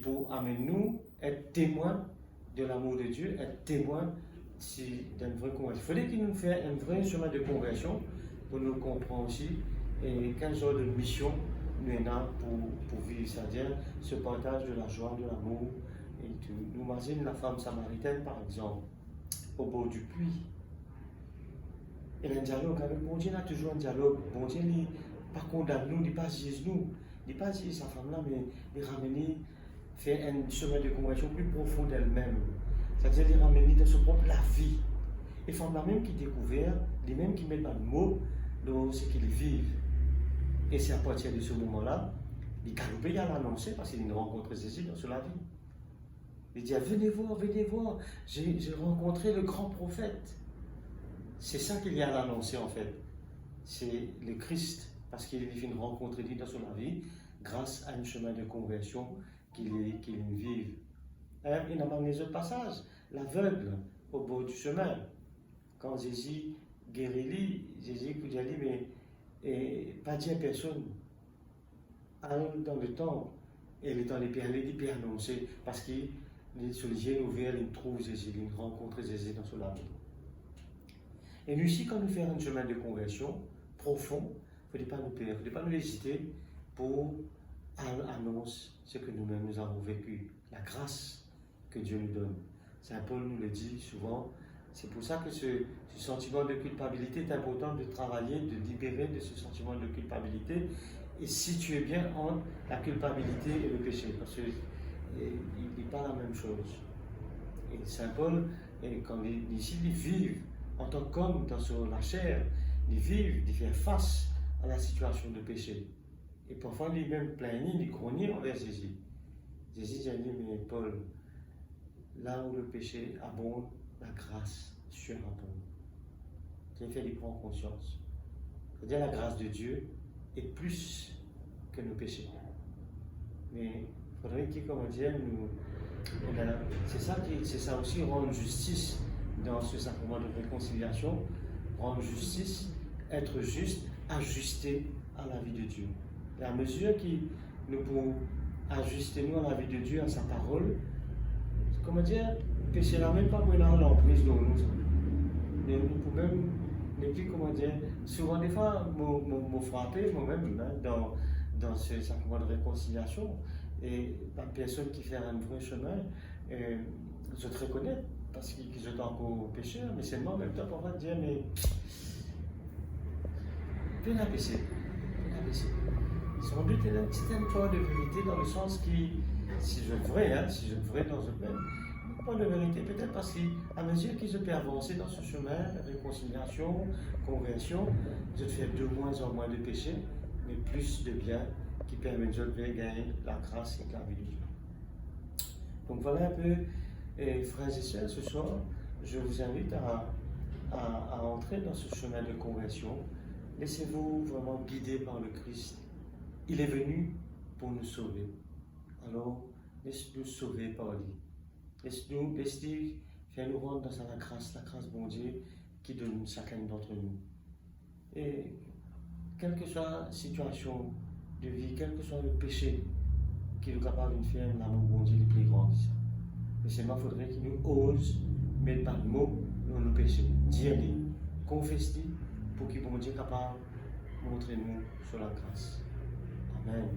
peut amener nous à être témoins de l'amour de Dieu, être témoins d'une vraie conversion. Il faudrait qu'il nous fasse un vrai chemin de conversion pour nous comprendre aussi quel genre de mission nous avons pour vivre, c'est-à-dire ce partage de la joie, de l'amour et tout. Nous imaginons la femme samaritaine, par exemple, au bord du puits. Et un dialogue avec bon Dieu, il y a toujours un dialogue. Bon Dieu, il n'est pas condamné nous, il n'est pas juge nous. Il n'est pas juge sa femme-là, mais il ramène, faire un chemin de conversion plus profond d'elle-même. C'est-à-dire, il ramène dans son propre la vie. Et femme-là même qui découvert, les mêmes qui mettent dans le mot, dans ce qu'ils vivent. Et c'est à partir de ce moment-là, il galopait à l'annoncer parce qu'il rencontre Jésus dans la vie. Il dit, venez voir, j'ai rencontré le grand prophète. C'est ça qu'il y a à l'annoncer en fait. C'est le Christ, parce qu'il vient rencontrer lui dans son vie, grâce à un chemin de conversion qu'il vive. Il y a même les autres passages. L'aveugle au bord du chemin. Quand Jésus guérit lui, Jésus lui dit, mais pas dire à personne. Allons dans le temple, et le temps des pères, il dit, Père annoncé, parce qu'il sur les yeux ouverts, il trouve Jésus, il rencontre Jésus dans son vie. Et nous ici, quand nous faisons un chemin de conversion profond, il ne faut pas nous perdre, il ne faut pas nous hésiter pour annoncer ce que nous-mêmes nous avons vécu, la grâce que Dieu nous donne. Saint Paul nous le dit souvent, c'est pour ça que ce sentiment de culpabilité est important de travailler, de libérer de ce sentiment de culpabilité et situer bien entre la culpabilité et le péché, parce qu'il n'est pas la même chose. Et Saint Paul, quand ici, il vit en tant qu'homme dans la chair, il vit, il fait face à la situation de péché. Et parfois, il est même plaigné, il grogne envers Jésus. Jésus a dit, mais Paul, là où le péché abonde, la grâce surabonde. Il fait, il prend conscience. C'est-à-dire, la grâce de Dieu est plus que nos péchés. Mais il faudrait qu'il, comment dire, c'est ça aussi, rendre justice dans ce sacrement de réconciliation, rendre justice, être juste, ajuster à la vie de Dieu. Et à mesure que nous pouvons ajuster nous à la vie de Dieu, à sa parole, comment dire, le péché n'a même pas l'emprise de nous. Mais nous pouvons même, ne plus, comment dire, souvent des fois, me frapper moi-même dans ce sacrement de réconciliation. Et la personne qui fait un vrai chemin, je te reconnais parce qu'ils sont encore pécheurs, mais seulement en même temps pour dire, mais peu la péché. Son but c'est un point de vérité dans le sens qui, si je vrai dans le même, pas de vérité, peut-être parce qu'à mesure qu'ils ont pu avancer dans ce chemin, réconciliation, conversion, je fais de moins en moins de péchés, mais plus de bien qui permettent de gagner la grâce et la vie de Dieu. Donc voilà un peu, frères et sœurs, ce soir, je vous invite à entrer dans ce chemin de conversion. Laissez-vous vraiment guider par le Christ. Il est venu pour nous sauver. Alors, laisse-nous sauver par lui. Laisse-nous faire nous rendre dans la grâce bon Dieu qui donne chacun d'entre nous. Et quelle que soit la situation de vie, quel que soit le péché qui est capable de faire, l'amour bon Dieu est plus grand que ça. Mais seulement il faudrait qu'il nous ose mettre par le mot dans nos péchés, dire-les, confesse-les, pour qu'il bon Dieu soit capable de montrer nous sur la grâce. Amen.